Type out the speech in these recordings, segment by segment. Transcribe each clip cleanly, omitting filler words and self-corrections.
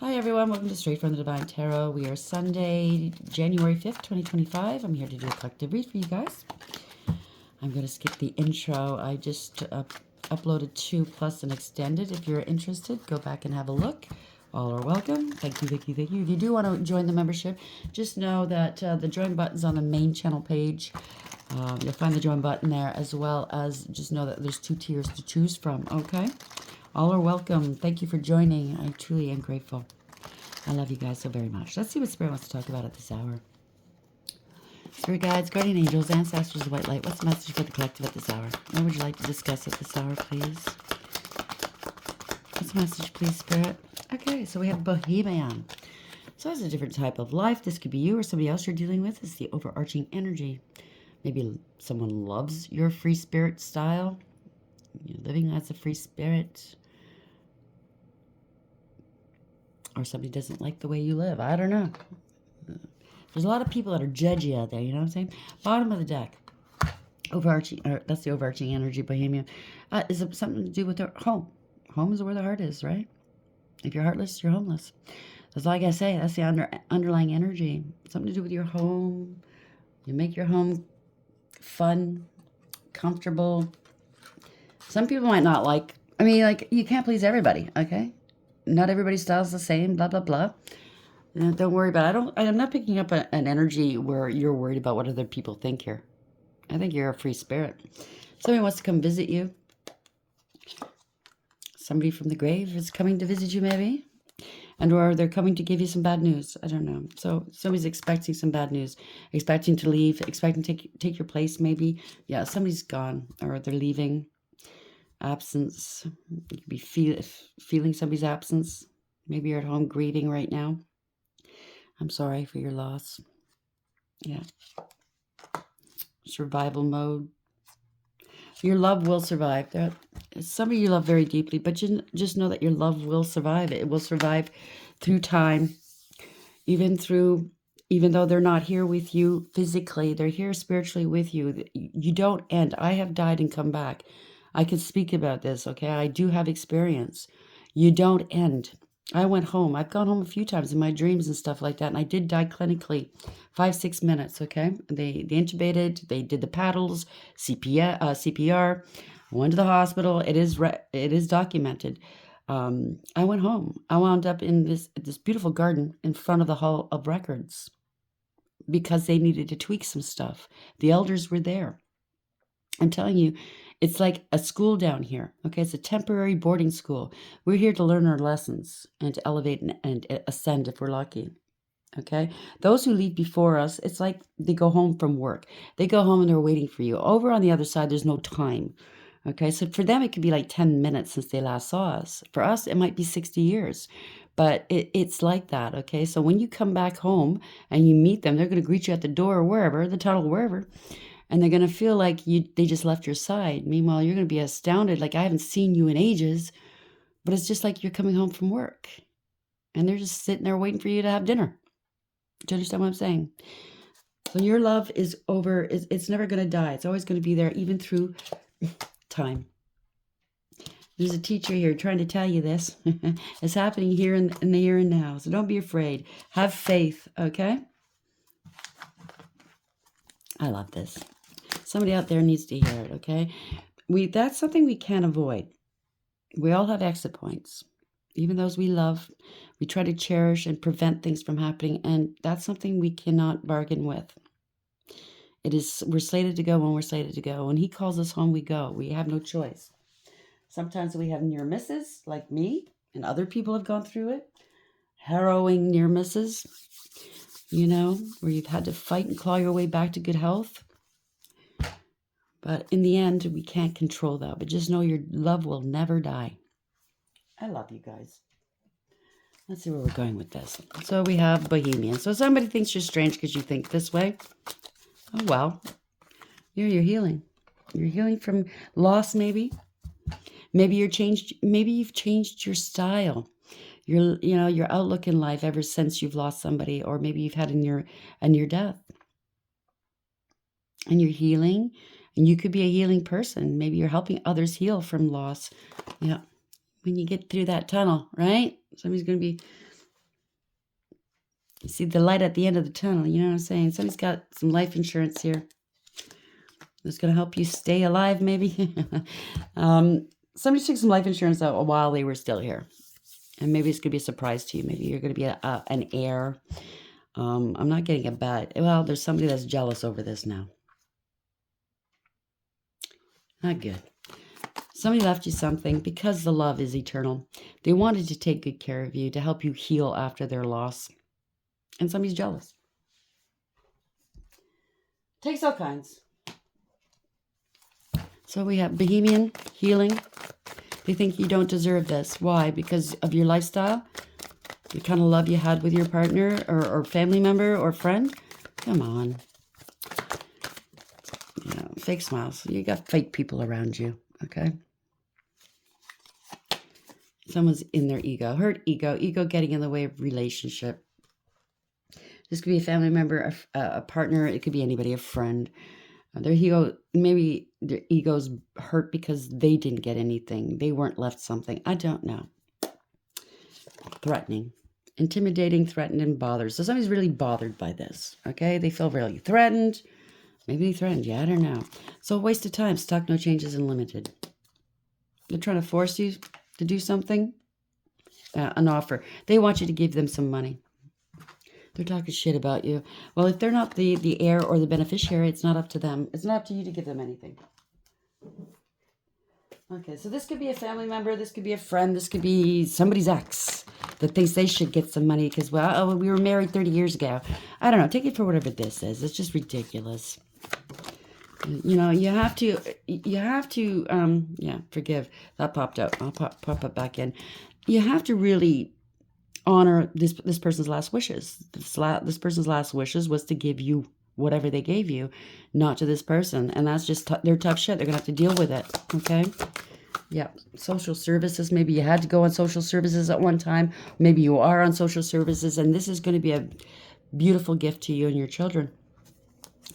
Hi everyone, welcome to Straight from the Divine Tarot. We are Sunday, January 5th, 2025. I'm here to do a collective read for you guys. I'm going to skip the intro. I just uploaded 2 plus an extended. If you're interested, go back and have a look. All are welcome. Thank you, thank you, thank you. If you do want to join the membership, just know that the join button's on the main channel page. You'll find the join button there, as well as just know that there's 2 tiers to choose from, okay? All are welcome. Thank you for joining. I truly am grateful. I love you guys so very much. Let's see what Spirit wants to talk about at this hour. Spirit guides, guardian angels, ancestors of white light. What's the message for the collective at this hour? What would you like to discuss at this hour, please? What's the message, please, Spirit? Okay, so we have Bohemian. So it's a different type of life. This could be you or somebody else you're dealing with. It's the overarching energy. Maybe someone loves your free spirit style. You're living as a free spirit. Or somebody doesn't like the way you live. I don't know. There's a lot of people that are judgy out there, you know what I'm saying? Bottom of the deck. Overarching, or that's the overarching energy, Bohemian. Is it something to do with their home? Home is where the heart is, right? If you're heartless, you're homeless. That's all I gotta say. That's the underlying energy. Something to do with your home. You make your home fun, comfortable. Some people might not like, you can't please everybody, okay? Not everybody's style is the same, blah, blah, blah. Don't worry about it. I'm not picking up an energy where you're worried about what other people think here. I think you're a free spirit. Somebody wants to come visit you. Somebody from the grave is coming to visit you, maybe. And or they're coming to give you some bad news. I don't know. So somebody's expecting some bad news. Expecting to leave. Expecting to take your place, maybe. Yeah, somebody's gone. Or they're leaving. Absence. You could be feeling somebody's absence. Maybe you're at home grieving right now. I'm sorry for your loss. Yeah. Survival mode. Your love will survive. Somebody you love very deeply, but you just know that your love will survive. It will survive through time. Even though they're not here with you physically, they're here spiritually with you. You don't end. I have died and come back. I can speak about this, okay? I do have experience. You don't end. I went home. I've gone home a few times in my dreams and stuff like that, and I did die clinically, 5-6 minutes, okay? They intubated, they did the paddles, CPR, went to the hospital. It is documented. I went home. I wound up in this beautiful garden in front of the Hall of Records because they needed to tweak some stuff. The elders were there. I'm telling you, it's like a school down here, okay? It's a temporary boarding school. We're here to learn our lessons and to elevate and ascend if we're lucky, okay? Those who leave before us, it's like they go home from work. They go home and they're waiting for you. Over on the other side, there's no time, okay? So for them, it could be like 10 minutes since they last saw us. For us, it might be 60 years. But it's like that, okay? So when you come back home and you meet them, they're going to greet you at the door or wherever, the tunnel, wherever. And they're going to feel like they just left your side. Meanwhile, you're going to be astounded, like, I haven't seen you in ages. But it's just like you're coming home from work. And they're just sitting there waiting for you to have dinner. Do you understand what I'm saying? So your love is over. It's never going to die. It's always going to be there, even through time. There's a teacher here trying to tell you this. It's happening here in the here and now. So don't be afraid. Have faith, okay? I love this. Somebody out there needs to hear it, okay? That's something we can't avoid. We all have exit points. Even those we love, we try to cherish and prevent things from happening, and that's something we cannot bargain with. We're slated to go when we're slated to go. When he calls us home, we go. We have no choice. Sometimes we have near misses, like me, and other people have gone through it. Harrowing near misses, where you've had to fight and claw your way back to good health. But in the end, we can't control that. But just know your love will never die. I love you guys. Let's see where we're going with this. So we have Bohemian. So somebody thinks you're strange because you think this way. Oh, well. You're healing. You're healing from loss, maybe. Maybe you've changed your style. Your outlook in life ever since you've lost somebody, or maybe you've had a near death. And you're healing. And you could be a healing person. Maybe you're helping others heal from loss. Yeah. When you get through that tunnel, right? Somebody's going to be You see the light at the end of the tunnel, you know what I'm saying? Somebody's got some life insurance here. That's going to help you stay alive, maybe. Somebody took some life insurance out while they were still here. And maybe it's going to be a surprise to you. Maybe you're going to be an heir. I'm not getting a bad... Well, there's somebody that's jealous over this now. Not good. Somebody left you something because the love is eternal. They wanted to take good care of you, to help you heal after their loss. And somebody's jealous. Takes all kinds. So we have Bohemian, healing. They think you don't deserve this. Why? Because of your lifestyle? The kind of love you had with your partner or family member or friend? Come on. Yeah, fake smiles. You got fake people around you, okay? Someone's in their ego. Hurt ego. Ego getting in the way of relationship. This could be a family member, a partner. It could be anybody, a friend. Their ego, maybe their ego's hurt because they didn't get anything. They weren't left something. I don't know. Threatening. Intimidating, threatened, and bothered. So somebody's really bothered by this, okay? They feel really threatened. Maybe they threatened you. I don't know. So a waste of time. Stuck, no changes, and limited. They're trying to force you to do something. An offer. They want you to give them some money. They're talking shit about you. Well, if they're not the heir or the beneficiary, it's not up to them. It's not up to you to give them anything. Okay, so this could be a family member. This could be a friend. This could be somebody's ex that thinks they should get some money because, well, we were married 30 years ago. I don't know. Take it for whatever this is. It's just ridiculous. You know, you have to, yeah, forgive. That popped out. I'll pop it back in. You have to really honor this person's last wishes. This person's last wishes was to give you whatever they gave you, not to this person. And that's just, they're tough shit. They're going to have to deal with it, okay? Yeah, social services. Maybe you had to go on social services at one time. Maybe you are on social services, and this is going to be a beautiful gift to you and your children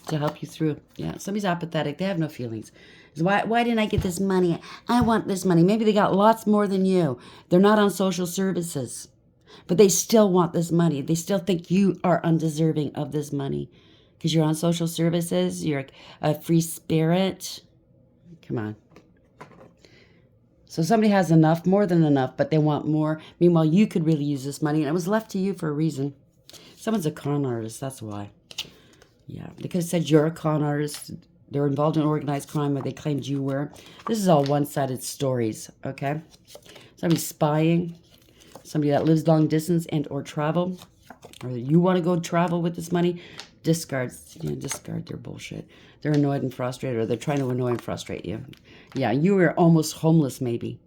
to help you through. Yeah, somebody's apathetic. They have no feelings. Why didn't I get this money? I want this money. Maybe they got lots more than you. They're not on social services, but they still want this money. They still think you are undeserving of this money because you're on social services. You're a free spirit. Come on. So somebody has enough, more than enough, but they want more. Meanwhile, you could really use this money, and it was left to you for a reason. Someone's a con artist. That's why. Yeah, they could have said you're a con artist. They're involved in organized crime, or they claimed you were. This is all one-sided stories, okay? Somebody's spying. Somebody that lives long distance and or travel. Or you want to go travel with this money. Discard their bullshit. They're annoyed and frustrated, or they're trying to annoy and frustrate you. Yeah, you were almost homeless, maybe.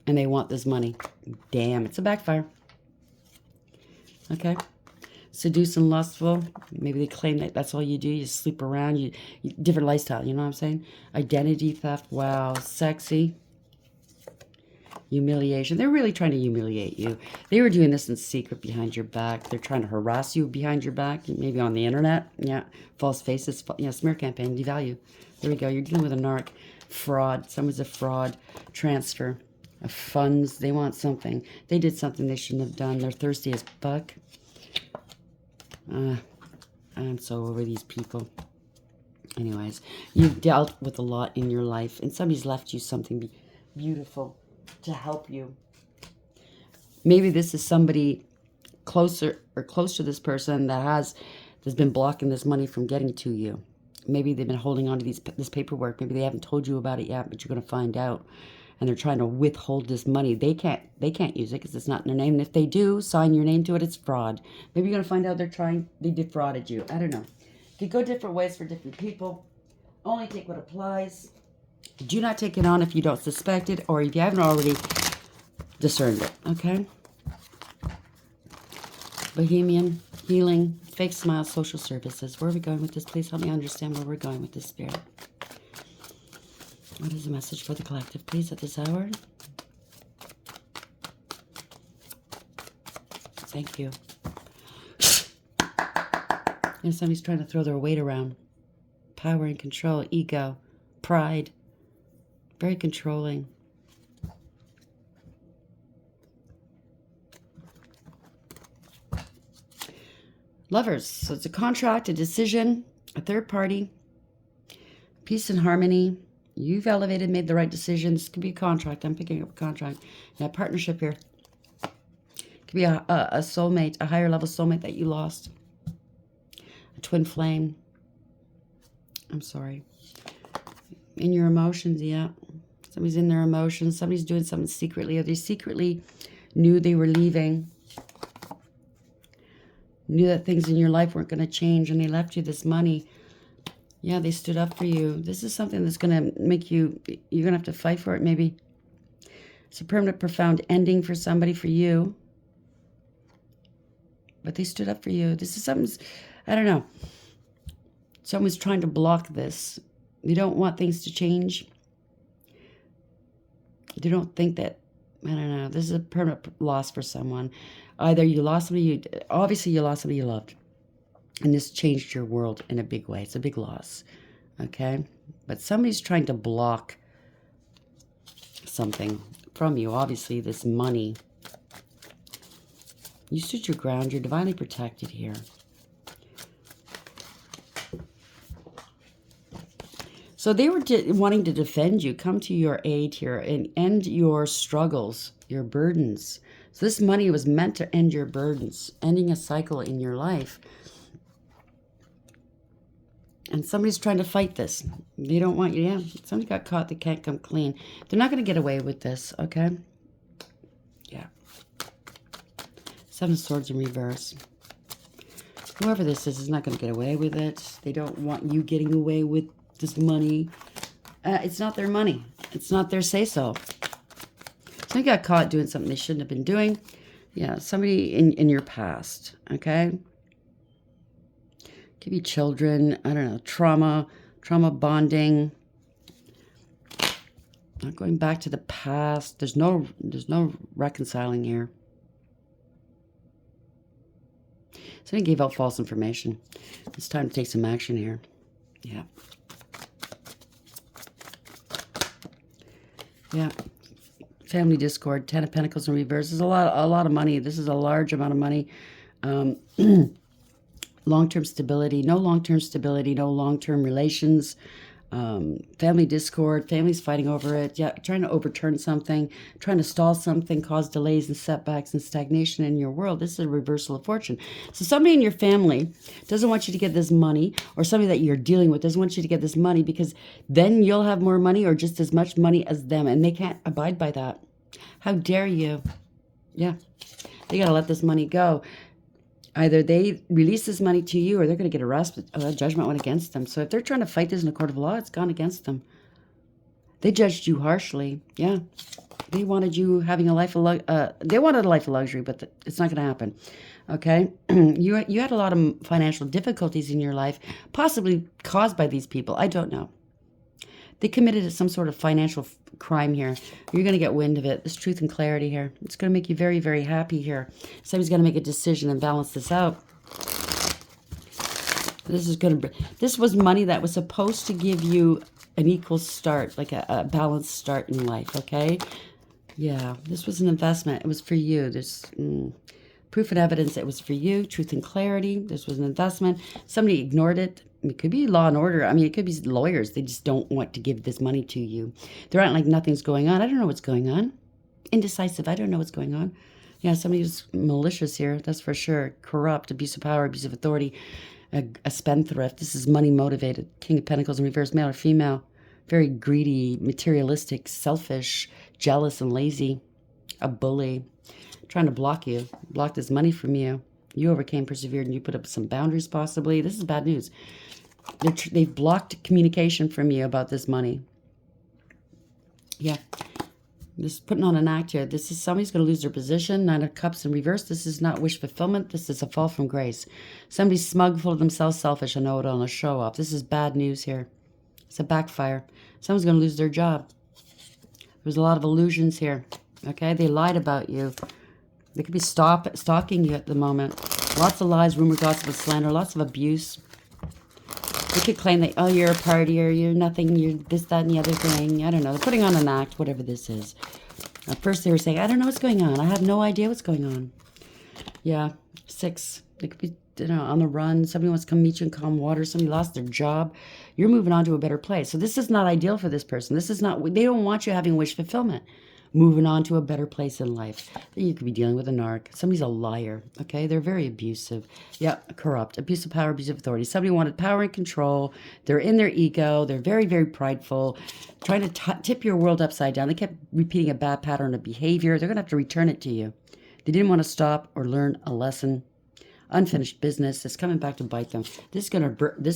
And they want this money. Damn, it's a backfire. Okay? Seduce and lustful. Maybe they claim that that's all you do. You sleep around. You different lifestyle. You know what I'm saying? Identity theft. Wow. Sexy. Humiliation. They're really trying to humiliate you. They were doing this in secret behind your back. They're trying to harass you behind your back. Maybe on the internet. Yeah. False faces. Yeah. Smear campaign. Devalue. There we go. You're dealing with a narc. Fraud. Someone's a fraud. Transfer of funds. They want something. They did something they shouldn't have done. They're thirsty as fuck. I'm so over these people. Anyways, you've dealt with a lot in your life, and somebody's left you something beautiful to help you. Maybe this is somebody closer or close to this person that's been blocking this money from getting to you. Maybe they've been holding on to this paperwork. Maybe they haven't told you about it yet, but you're going to find out. And they're trying to withhold this money. They can't use it because it's not in their name. And if they do, sign your name to it, it's fraud. Maybe you're going to find out they defrauded you. I don't know. It could go different ways for different people. Only take what applies. Do not take it on if you don't suspect it or if you haven't already discerned it. Okay? Bohemian, healing, fake smiles, social services. Where are we going with this? Please help me understand where we're going with this, Spirit. What is the message for the collective, please, at this hour? Thank you. And somebody's trying to throw their weight around. Power and control, ego, pride. Very controlling. Lovers. So it's a contract, a decision, a third party, peace and harmony. You've elevated, made the right decision. This could be a contract. I'm picking up a contract. Yeah, partnership here. It could be a soulmate, a higher level soulmate that you lost. A twin flame. I'm sorry. In your emotions, yeah. Somebody's in their emotions. Somebody's doing something secretly. Or they secretly knew they were leaving. Knew that things in your life weren't going to change, and they left you this money. Yeah, they stood up for you. This is something that's going to make you, you're going to have to fight for it maybe. It's a permanent, profound ending for somebody, for you. But they stood up for you. This is something, I don't know. Someone's trying to block this. They don't want things to change. They don't think that, I don't know, this is a permanent loss for someone. Either you lost somebody, obviously you lost somebody you loved. And this changed your world in a big way. It's a big loss, okay? But somebody's trying to block something from you. Obviously, this money. You stood your ground. You're divinely protected here. So they were wanting to defend you, come to your aid here, and end your struggles, your burdens. So this money was meant to end your burdens, ending a cycle in your life. And somebody's trying to fight this. They don't want you, yeah. Somebody got caught, they can't come clean. They're not going to get away with this, okay? Yeah. Seven of Swords in reverse. Whoever this is not going to get away with it. They don't want you getting away with this money. It's not their money. It's not their say-so. Somebody got caught doing something they shouldn't have been doing. Yeah, somebody in your past, okay? Could be children, I don't know, trauma bonding. Not going back to the past. There's no reconciling here. Somebody gave out false information. It's time to take some action here. Yeah. Yeah. Family discord, 10 of Pentacles in reverse. This is a lot of money. This is a large amount of money. Long-term stability, no long-term stability, no long-term relations. Family discord, families fighting over it. Yeah, trying to overturn something, trying to stall something, cause delays and setbacks and stagnation in your world. This is a reversal of fortune. So somebody in your family doesn't want you to get this money, or somebody that you're dealing with doesn't want you to get this money, because then you'll have more money or just as much money as them, and they can't abide by that. How dare you? Yeah, they got to let this money go. Either they release this money to you, or they're going to get arrested. A judgment went against them. So if they're trying to fight this in a court of law, it's gone against them. They judged you harshly. Yeah. They wanted you having a life of they wanted a life of luxury, but it's not going to happen. Okay? You had a lot of financial difficulties in your life, possibly caused by these people. I don't know. They committed some sort of financial crime here. You're going to get wind of it. There's truth and clarity here. It's going to make you very, very happy here. Somebody's going to make a decision and balance this out. This was money that was supposed to give you an equal start, like a balanced start in life, okay? Yeah, this was an investment. It was for you. There's proof and evidence it was for you. Truth and clarity. This was an investment. Somebody ignored it. It could be law and order. I mean, it could be lawyers. They just don't want to give this money to you. They're acting like nothing's going on. I don't know what's going on. Indecisive. I don't know what's going on. Yeah, somebody who's malicious here. That's for sure. Corrupt, abuse of power, abuse of authority, a spendthrift. This is money motivated. King of Pentacles in reverse, male or female. Very greedy, materialistic, selfish, jealous, and lazy. A bully. Trying to block you. Block this money from you. You overcame, persevered, and you put up some boundaries possibly. This is bad news. They've blocked communication from you about this money. Yeah. This is putting on an act here. This is somebody's going to lose their position. 9 of Cups in reverse. This is not wish fulfillment. This is a fall from grace. Somebody's smug, full of themselves, selfish, a know-it-all, and a show-off. This is bad news here. It's a backfire. Someone's going to lose their job. There's a lot of illusions here. Okay? They lied about you. They could be stalking you at the moment. Lots of lies, rumor, gossip, and slander. Lots of abuse. They could claim that, oh, you're a partier, you're nothing, you're this, that, and the other thing. I don't know. They're putting on an act, whatever this is. At first they were saying, I don't know what's going on. I have no idea what's going on. Yeah, 6. They could be on the run. Somebody wants to come meet you in calm water. Somebody lost their job. You're moving on to a better place. So this is not ideal for this person. This is not, they don't want you having wish fulfillment. Moving on to a better place in life. You could be dealing with a narc. Somebody's a liar, okay? They're very abusive. Yeah, corrupt. Abuse of power, abuse of authority. Somebody wanted power and control. They're in their ego. They're very, very prideful. Trying to tip your world upside down. They kept repeating a bad pattern of behavior. They're going to have to return it to you. They didn't want to stop or learn a lesson. Unfinished business. It's coming back to bite them. This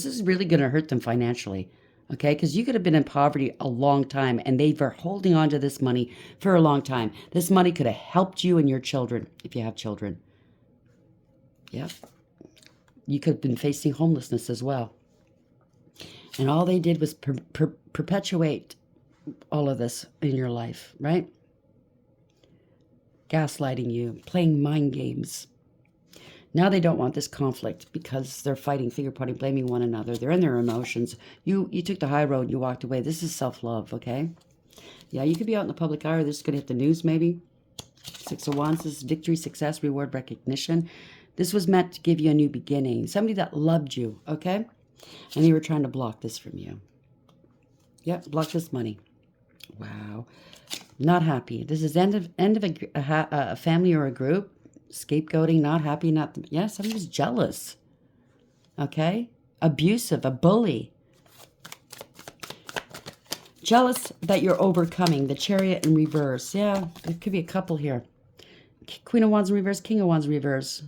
is really going to hurt them financially. Okay, because you could have been in poverty a long time and they were holding on to this money for a long time. This money could have helped you and your children if you have children. Yep. You could have been facing homelessness as well. And all they did was perpetuate all of this in your life, right? Gaslighting you, playing mind games. Now they don't want this conflict because they're fighting, finger pointing, blaming one another. They're in their emotions. You took the high road and you walked away. This is self-love, okay? Yeah, you could be out in the public eye or this is going to hit the news maybe. 6 of Wands, this is victory, success, reward, recognition. This was meant to give you a new beginning. Somebody that loved you, okay? And they were trying to block this from you. Yep, block this money. Wow. Not happy. This is end of a family or a group. Scapegoating, not happy, somebody was jealous. Okay? Abusive, a bully. Jealous that you're overcoming. The Chariot in reverse. Yeah, it could be a couple here. Queen of Wands in reverse, King of Wands in reverse.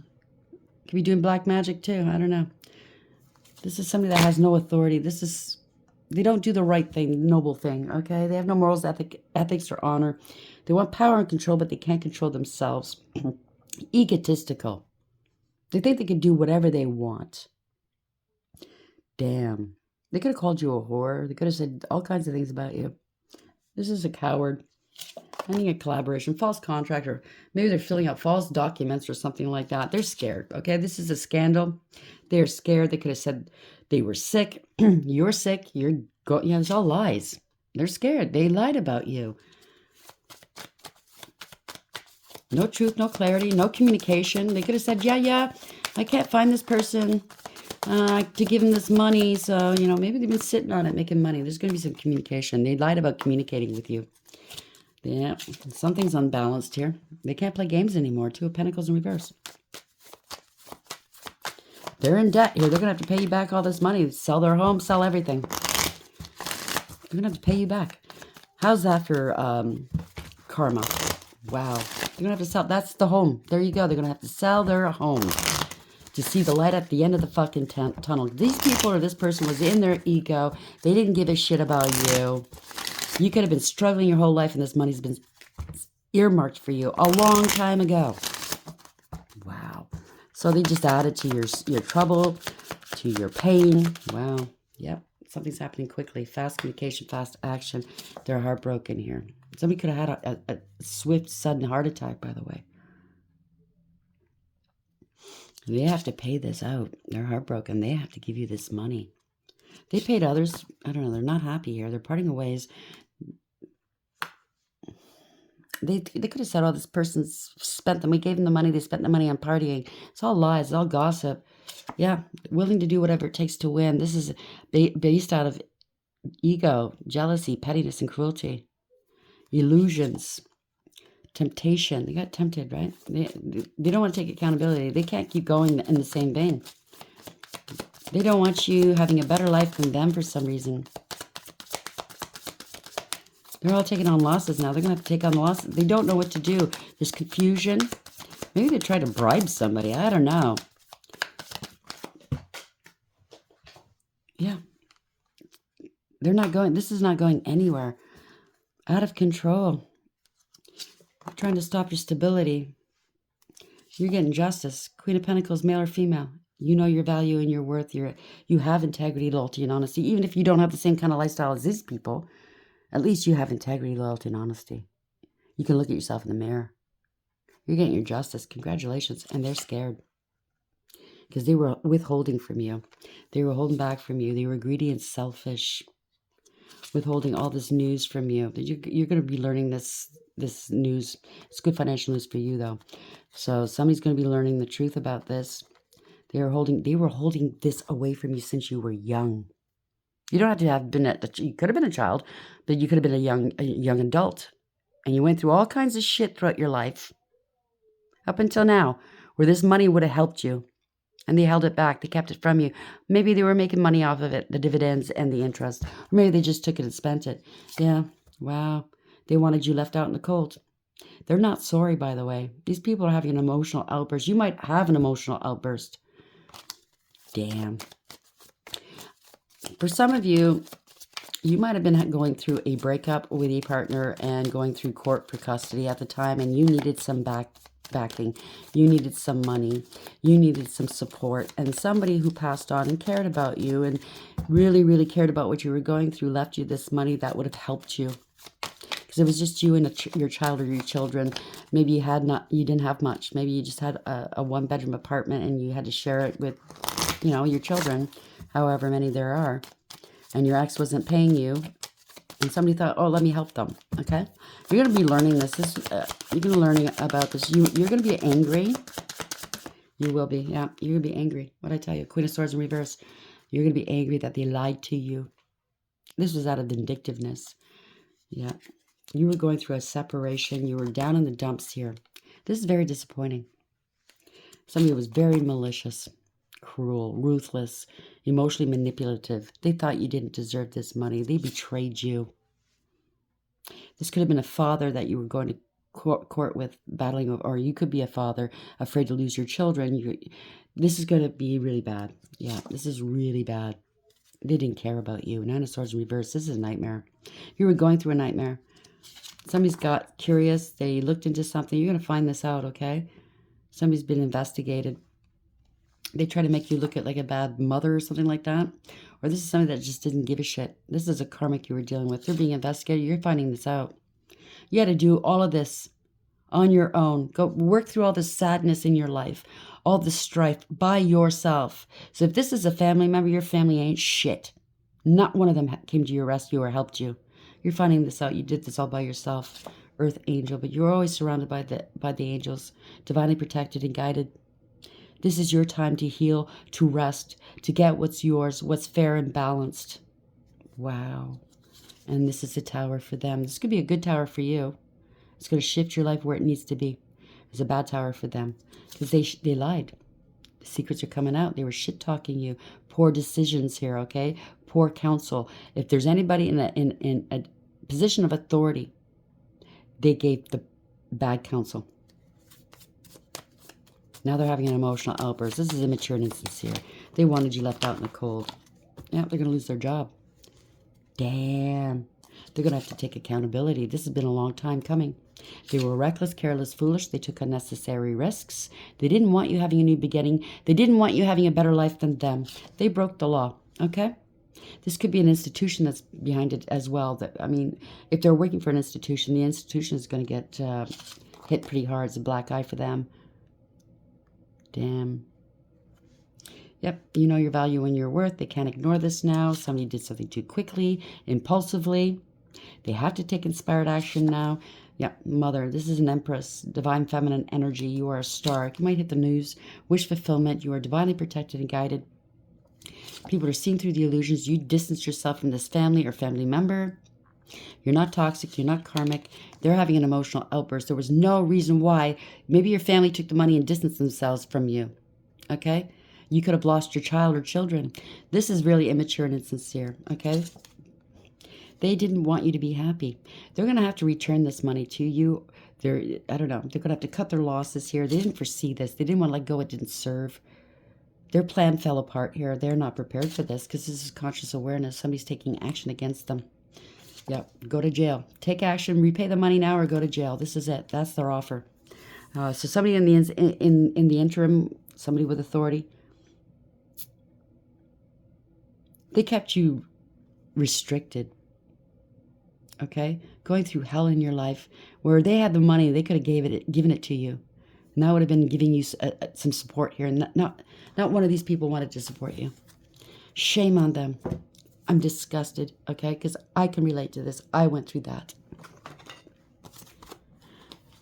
Could be doing black magic too. I don't know. This is somebody that has no authority. They don't do the right thing, the noble thing, okay? They have no morals, ethics, or honor. They want power and control, but they can't control themselves. Egotistical. They think they can do whatever they want. Damn. They could have called you a whore. They could have said all kinds of things about you. This is a coward. Finding a collaboration, false contract, or maybe they're filling out false documents or something like that. They're scared, okay? This is a scandal. They're scared. They could have said they were sick. You're sick. It's all lies. They're scared. They lied about you. No truth, no clarity, no communication. They could have said, yeah, I can't find this person to give him this money. So, maybe they've been sitting on it, making money. There's going to be some communication. They lied about communicating with you. Yeah, something's unbalanced here. They can't play games anymore. 2 of Pentacles in reverse. They're in debt here. They're going to have to pay you back all this money. Sell their home, sell everything. They're going to have to pay you back. How's that for karma? Wow. They're going to have to sell. That's the home. There you go. They're going to have to sell their home to see the light at the end of the fucking tunnel. These people or this person was in their ego. They didn't give a shit about you. You could have been struggling your whole life and this money's been earmarked for you a long time ago. Wow. So they just added to your trouble, to your pain. Wow. Yep. Something's happening quickly. Fast communication, fast action. They're heartbroken here. Somebody could have had a swift, sudden heart attack, by the way. They have to pay this out. They're heartbroken. They have to give you this money. They paid others. I don't know. They're not happy here. They're parting ways. They could have said, oh, this person's spent them. We gave them the money. They spent the money on partying. It's all lies. It's all gossip. Yeah. Willing to do whatever it takes to win. This is based out of ego, jealousy, pettiness, and cruelty. Illusions. Temptation. They got tempted, right? They don't want to take accountability. They can't keep going in the same vein. They don't want you having a better life than them for some reason. They're all taking on losses now. They're going to have to take on the losses. They don't know what to do. There's confusion. Maybe they try to bribe somebody. I don't know. Yeah. They're not going. This is not going anywhere. Out of control. They're trying to stop your stability. You're getting justice. Queen of Pentacles, male or female. You know your value and your worth. You have integrity, loyalty, and honesty. Even if you don't have the same kind of lifestyle as these people, at least you have integrity, loyalty, and honesty. You can look at yourself in the mirror. You're getting your justice. Congratulations. And they're scared. Because they were withholding from you. They were holding back from you. They were greedy and selfish. Withholding all this news from you. You're going to be learning this news. It's good financial news for you, though. So somebody's going to be learning the truth about this. They were holding this away from you since you were young. You don't have to have been you could have been a child, but you could have been a young adult. And you went through all kinds of shit throughout your life. Up until now, where this money would have helped you. And they held it back. They kept it from you. Maybe they were making money off of it, the dividends and the interest. Or maybe they just took it and spent it. Yeah, wow. They wanted you left out in the cold. They're not sorry, by the way. These people are having an emotional outburst. You might have an emotional outburst. Damn. For some of you, you might have been going through a breakup with a partner and going through court for custody at the time, and you needed some backing. You needed some money. You needed some support. And somebody who passed on and cared about you and really, really cared about what you were going through left you this money that would have helped you. Because it was just you and your child or your children. Maybe you didn't have much. Maybe you just had a one-bedroom apartment and you had to share it with, your children, however many there are. And your ex wasn't paying you. And somebody thought, oh, let me help them. Okay? You're going to be learning this. You're going to learn about this. You're going to be angry. You will be. Yeah, you're going to be angry. What I tell you? Queen of Swords in reverse. You're going to be angry that they lied to you. This was out of vindictiveness. Yeah. You were going through a separation. You were down in the dumps here. This is very disappointing. Somebody was very malicious, cruel, ruthless, emotionally manipulative. They thought you didn't deserve this money. They betrayed you. This could have been a father that you were going to court with, battling with, or you could be a father afraid to lose your children. This is going to be really bad. Yeah, this is really bad. They didn't care about you. Nine of Swords in reverse. This is a nightmare. You were going through a nightmare. Somebody's got curious. They looked into something. You're going to find this out, okay? Somebody's been investigated. They try to make you look at like a bad mother or something like that. Or this is somebody that just didn't give a shit. This is a karmic you were dealing with. They're being investigated. You're finding this out. You had to do all of this on your own. Go work through all the sadness in your life. All the strife by yourself. So if this is a family member, your family ain't shit. Not one of them came to your rescue or helped you. You're finding this out. You did this all by yourself. Earth angel. But you're always surrounded by the angels. Divinely protected and guided. This is your time to heal, to rest, to get what's yours, what's fair and balanced. Wow. And this is a tower for them. This could be a good tower for you. It's going to shift your life where it needs to be. It's a bad tower for them because they lied. The secrets are coming out. They were shit-talking you. Poor decisions here, okay? Poor counsel. If there's anybody in a position of authority, they gave the bad counsel. Now they're having an emotional outburst. This is immature and insincere. They wanted you left out in the cold. Yeah, they're going to lose their job. Damn. They're going to have to take accountability. This has been a long time coming. They were reckless, careless, foolish. They took unnecessary risks. They didn't want you having a new beginning. They didn't want you having a better life than them. They broke the law, okay? This could be an institution that's behind it as well. If they're working for an institution, the institution is going to get hit pretty hard. It's a black eye for them. Damn. Yep, you know your value and your worth. They can't ignore this now. Somebody did something too quickly, impulsively. They have to take inspired action now. Yep, mother, this is an empress, divine feminine energy. You are a star. You might hit the news. Wish fulfillment. You are divinely protected and guided. People are seeing through the illusions. You distance yourself from this family or family member. You're not toxic. You're not karmic. They're having an emotional outburst. There was no reason why. Maybe your family took the money and distanced themselves from you. Okay? You could have lost your child or children. This is really immature and insincere. Okay? They didn't want you to be happy. They're going to have to return this money to you. I don't know. They're going to have to cut their losses here. They didn't foresee this. They didn't want to let go. It didn't serve. Their plan fell apart here. They're not prepared for this because this is conscious awareness. Somebody's taking action against them. Yep, go to jail. Take action, repay the money now, or go to jail. This is it. That's their offer. So somebody in the interim, somebody with authority, they kept you restricted. Okay, going through hell in your life, where they had the money, they could have given it to you, and that would have been giving you some support here. And not one of these people wanted to support you. Shame on them. I'm disgusted, okay? Because I can relate to this. I went through that.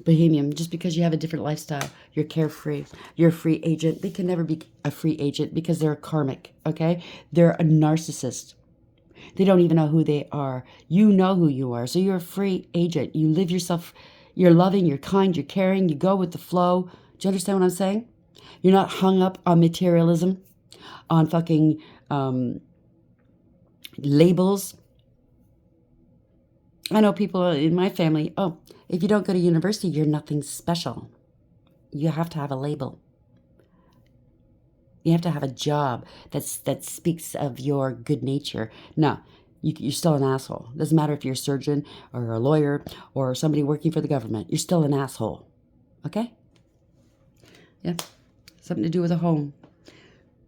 Bohemian, just because you have a different lifestyle. You're carefree. You're a free agent. They can never be a free agent because they're a karmic, okay? They're a narcissist. They don't even know who they are. You know who you are. So you're a free agent. You live yourself. You're loving, you're kind, you're caring, you go with the flow. Do you understand what I'm saying? You're not hung up on materialism, on fucking labels. I know people in my family, oh, if you don't go to university, you're nothing special. You have to have a label. You have to have a job that speaks of your good nature. No, you're still an asshole. Doesn't matter if you're a surgeon or a lawyer or somebody working for the government. You're still an asshole. Okay? Yeah. Something to do with a home.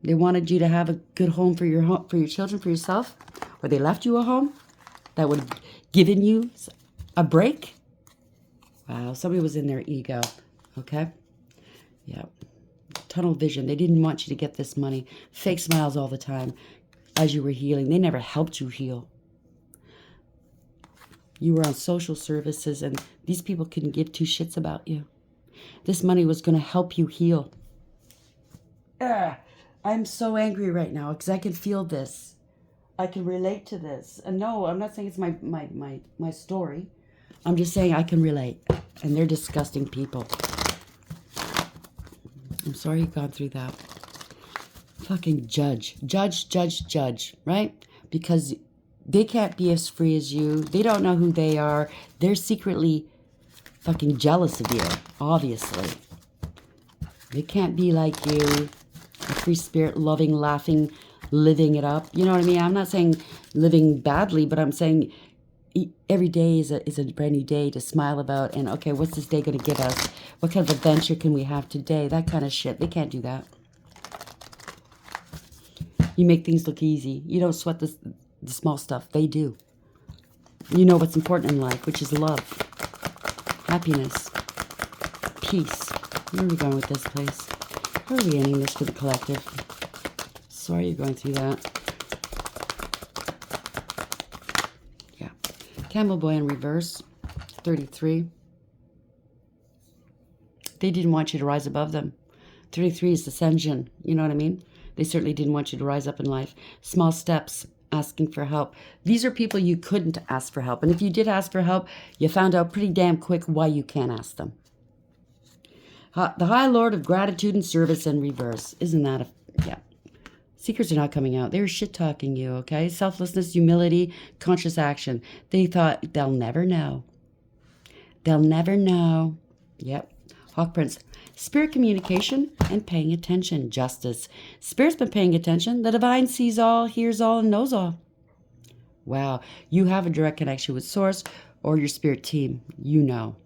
They wanted you to have a good home for your children, for yourself, or they left you a home that would have given you a break. Wow, somebody was in their ego. Okay? Yeah. Tunnel vision. They didn't want you to get this money. Fake smiles all the time as you were healing. They never helped you heal. You were on social services and these people couldn't give two shits about you. This money was going to help you heal. I'm so angry right now because I can feel this. I can relate to this. And no, I'm not saying it's my story. I'm just saying I can relate. And they're disgusting people. I'm sorry you've gone through that. Fucking judge, right? Because they can't be as free as you. They don't know who they are. They're secretly fucking jealous of you, obviously. They can't be like you, a free spirit, loving, laughing, living it up. You know what I mean? I'm not saying living badly, but I'm saying every day is a brand new day to smile about. And okay, what's this day going to give us? What kind of adventure can we have today? That kind of shit. They can't do that. You make things look easy. You don't sweat the small stuff. They do. You know what's important in life, which is love, happiness, peace. Where are we going with this, place? How are we ending this for the collective? Sorry you're going through that. Yeah. Camel Boy in reverse, 33. They didn't want you to rise above them. 33 is Ascension. You know what I mean? They certainly didn't want you to rise up in life. Small steps, asking for help. These are people you couldn't ask for help. And if you did ask for help, you found out pretty damn quick why you can't ask them. The High Lord of Gratitude and Service in reverse. Isn't that a... Yeah. Secrets are not coming out. They were shit-talking you, okay? Selflessness, humility, conscious action. They thought they'll never know. They'll never know. Yep. Hawk Prince. Spirit communication and paying attention. Justice. Spirit's been paying attention. The divine sees all, hears all, and knows all. Wow. You have a direct connection with Source or your spirit team. You know.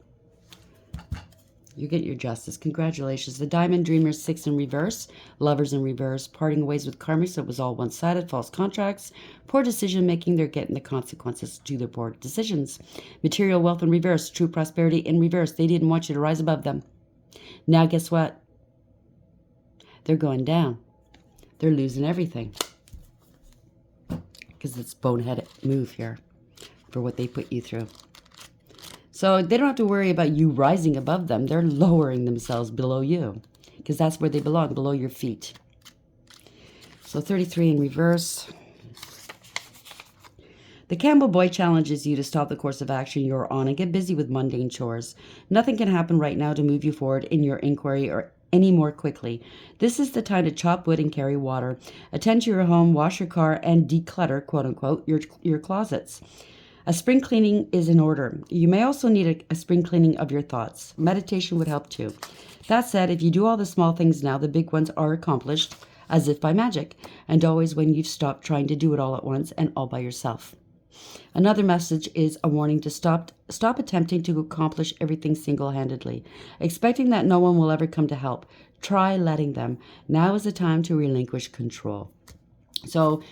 You get your justice. Congratulations. The Diamond Dreamers 6 in reverse. Lovers in reverse. Parting ways with karmics. It was all one-sided. False contracts. Poor decision making. They're getting the consequences to their poor decisions. Material wealth in reverse. True prosperity in reverse. They didn't want you to rise above them. Now guess what? They're going down. They're losing everything. Because it's boneheaded move here for what they put you through. So they don't have to worry about you rising above them. They're lowering themselves below you. Because that's where they belong, below your feet. So 33 in reverse. The Campbell Boy challenges you to stop the course of action you're on and get busy with mundane chores. Nothing can happen right now to move you forward in your inquiry or any more quickly. This is the time to chop wood and carry water. Attend to your home, wash your car, and declutter, quote unquote, your closets. A spring cleaning is in order. You may also need a spring cleaning of your thoughts. Meditation would help too. That said, if you do all the small things now, the big ones are accomplished as if by magic, and always when you've stopped trying to do it all at once and all by yourself. Another message is a warning to stop attempting to accomplish everything single-handedly, expecting that no one will ever come to help. Try letting them. Now is the time to relinquish control. So,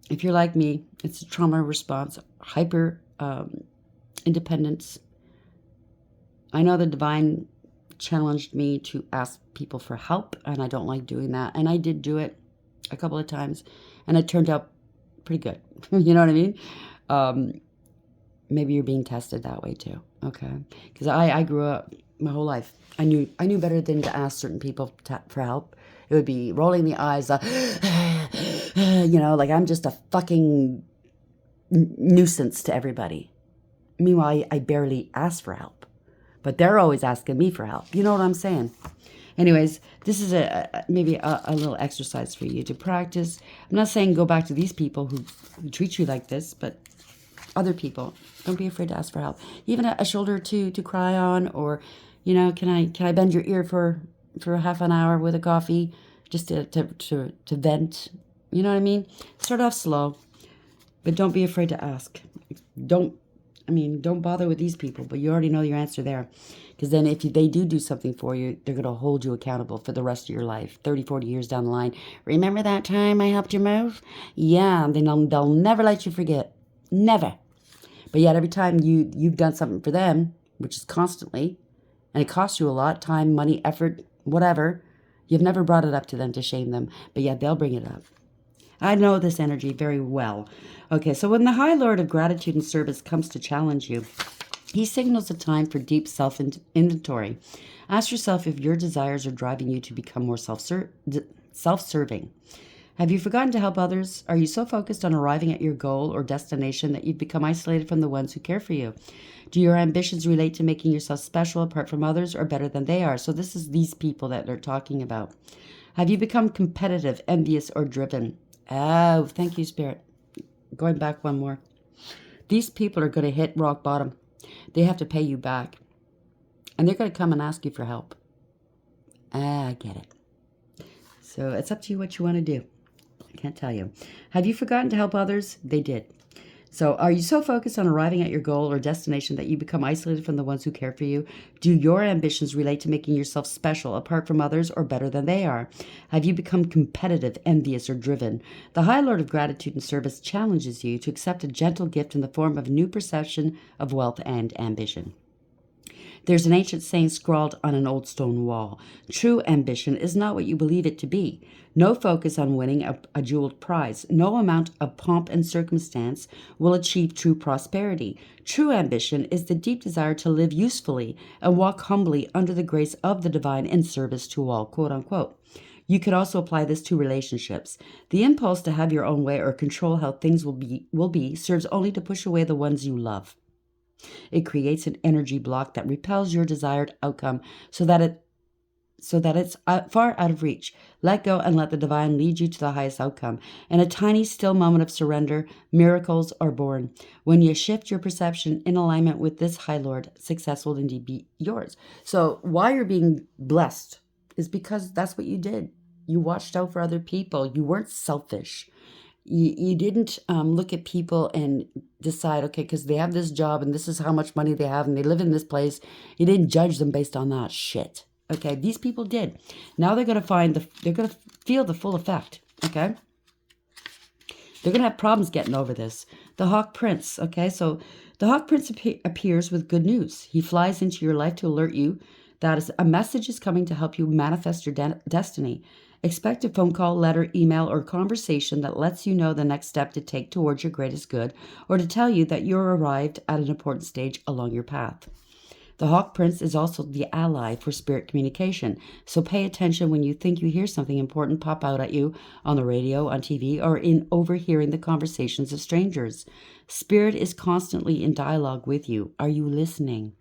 if you're like me, it's a trauma response, hyper independence. I know the divine challenged me to ask people for help, and I don't like doing that. And I did do it a couple of times, and it turned out pretty good. You know what I mean? Maybe you're being tested that way too. Okay. Because I grew up my whole life. I knew better than to ask certain people for help. It would be rolling the eyes, like I'm just a fucking nuisance to everybody. Meanwhile, I barely ask for help, but they're always asking me for help. You know what I'm saying? Anyways, this is maybe a little exercise for you to practice. I'm not saying go back to these people who treat you like this, but other people. Don't be afraid to ask for help. Even a shoulder to cry on, or, can I bend your ear for half an hour with a coffee, just to vent. You know what I mean? Start off slow, but don't be afraid to ask. Don't bother with these people, but you already know your answer there. Because then if they do something for you, they're going to hold you accountable for the rest of your life, 30, 40 years down the line. Remember that time I helped you move? Yeah, then they'll never let you forget. Never. But yet every time you've done something for them, which is constantly, and it costs you a lot, time, money, effort, whatever, you've never brought it up to them to shame them, but yet they'll bring it up. I know this energy very well. Okay, so when the High Lord of Gratitude and Service comes to challenge you, he signals a time for deep self-inventory. Ask yourself if your desires are driving you to become more self-serving. Have you forgotten to help others? Are you so focused on arriving at your goal or destination that you've become isolated from the ones who care for you? Do your ambitions relate to making yourself special apart from others or better than they are? So this is these people that they're talking about. Have you become competitive, envious, or driven? Oh, thank you, Spirit. Going back one more. These people are going to hit rock bottom. They have to pay you back. And they're going to come and ask you for help. I get it. So it's up to you what you want to do. I can't tell you. Have you forgotten to help others? They did. So are you so focused on arriving at your goal or destination that you become isolated from the ones who care for you? Do your ambitions relate to making yourself special apart from others or better than they are? Have you become competitive, envious, or driven? The High Lord of Gratitude and Service challenges you to accept a gentle gift in the form of a new perception of wealth and ambition. There's an ancient saying scrawled on an old stone wall. True ambition is not what you believe it to be. No focus on winning a jeweled prize. No amount of pomp and circumstance will achieve true prosperity. True ambition is the deep desire to live usefully and walk humbly under the grace of the divine in service to all, quote unquote. You could also apply this to relationships. The impulse to have your own way or control how things will be serves only to push away the ones you love. It creates an energy block that repels your desired outcome so that it's far out of reach. Let go and let the divine lead you to the highest outcome. In a tiny, still moment of surrender, miracles are born. When you shift your perception in alignment with this High Lord, success will indeed be yours. So why you're being blessed is because that's what you did. You watched out for other people. You weren't selfish. You didn't look at people and decide, okay, because they have this job and this is how much money they have and they live in this place. You didn't judge them based on that shit. Okay, these people did. Now they're going to feel the full effect. Okay, they're going to have problems getting over this. The Hawk Prince. Okay, so the Hawk Prince appears with good news. He flies into your life to alert you that a message is coming to help you manifest your destiny. Expect a phone call, letter, email, or conversation that lets you know the next step to take towards your greatest good, or to tell you that you're arrived at an important stage along your path. The Hawk Prince is also the ally for spirit communication, so pay attention when you think you hear something important pop out at you on the radio, on TV, or in overhearing the conversations of strangers. Spirit is constantly in dialogue with you. Are you listening?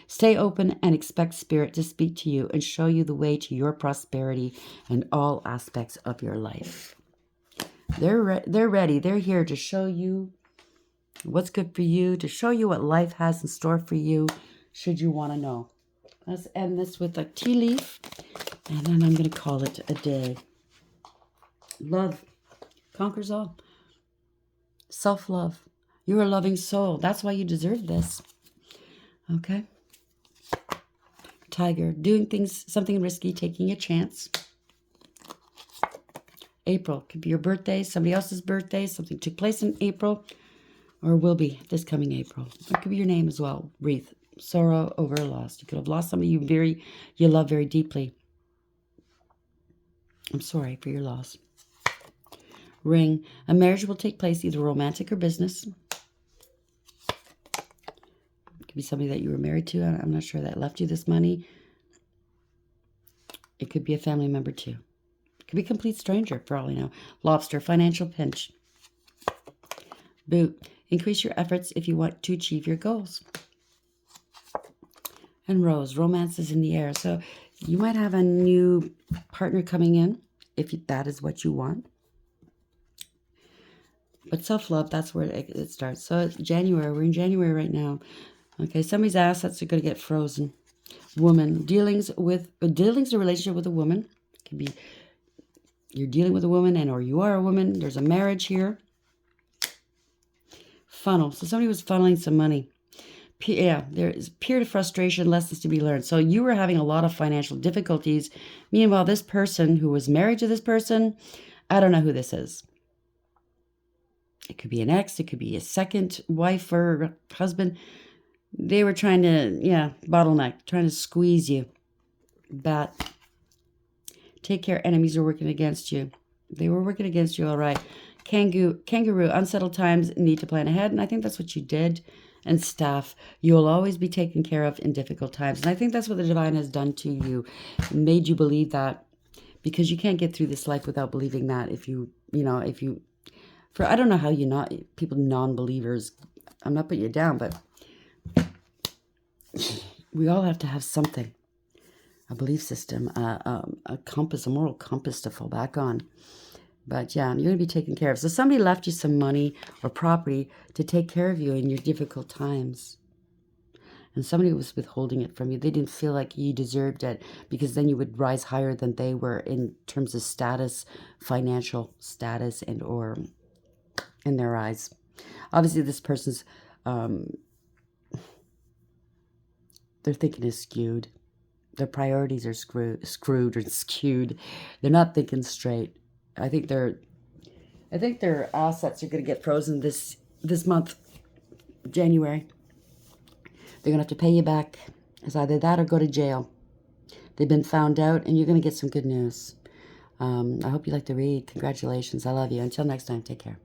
Stay open and expect Spirit to speak to you and show you the way to your prosperity in all aspects of your life. They're ready. They're here to show you what's good for you, to show you what life has in store for you, should you want to know. Let's end this with a tea leaf, and then I'm going to call it a day. Love conquers all. Self-love. You're a loving soul. That's why you deserve this. Okay? Tiger, doing something risky, taking a chance. April, could be your birthday, somebody else's birthday, something took place in April, or will be this coming April. It could be your name as well. Wreath, sorrow over a loss. You could have lost somebody you love very deeply. I'm sorry for your loss. Ring, a marriage will take place, either romantic or business. Could be somebody that you were married to. I'm not sure, that left you this money. It could be a family member too. It could be a complete stranger for all you know. Lobster, financial pinch. Boot, increase your efforts if you want to achieve your goals. And Rose, romance is in the air. So you might have a new partner coming in if that is what you want. But self-love, that's where it starts. So it's January. We're in January right now. Okay, somebody's assets are going to get frozen. Woman, dealings a relationship with a woman. It can be you're dealing with a woman or you are a woman. There's a marriage here. Funnel. So somebody was funneling some money. Yeah, there is period of frustration, lessons to be learned. So you were having a lot of financial difficulties. Meanwhile, this person who was married to this person, I don't know who this is. It could be an ex. It could be a second wife or husband. They were trying to, bottleneck, trying to squeeze you. Bat. Take care. Enemies are working against you. They were working against you, all right. Kangaroo. Unsettled times, need to plan ahead. And I think that's what you did. And Staff. You'll always be taken care of in difficult times. And I think that's what the divine has done to you. Made you believe that. Because you can't get through this life without believing that. I don't know how people non-believers, I'm not putting you down, but we all have to have something, a belief system, a compass, a moral compass to fall back on. But yeah, you're going to be taken care of. So somebody left you some money or property to take care of you in your difficult times. And somebody was withholding it from you. They didn't feel like you deserved it because then you would rise higher than they were in terms of status, financial status, and or in their eyes. Obviously, this person's, their thinking is skewed. Their priorities are screwed or skewed. They're not thinking straight. I think their assets are going to get frozen this month, January. They're going to have to pay you back. It's either that or go to jail. They've been found out, and you're going to get some good news. I hope you like to read. Congratulations. I love you. Until next time, take care.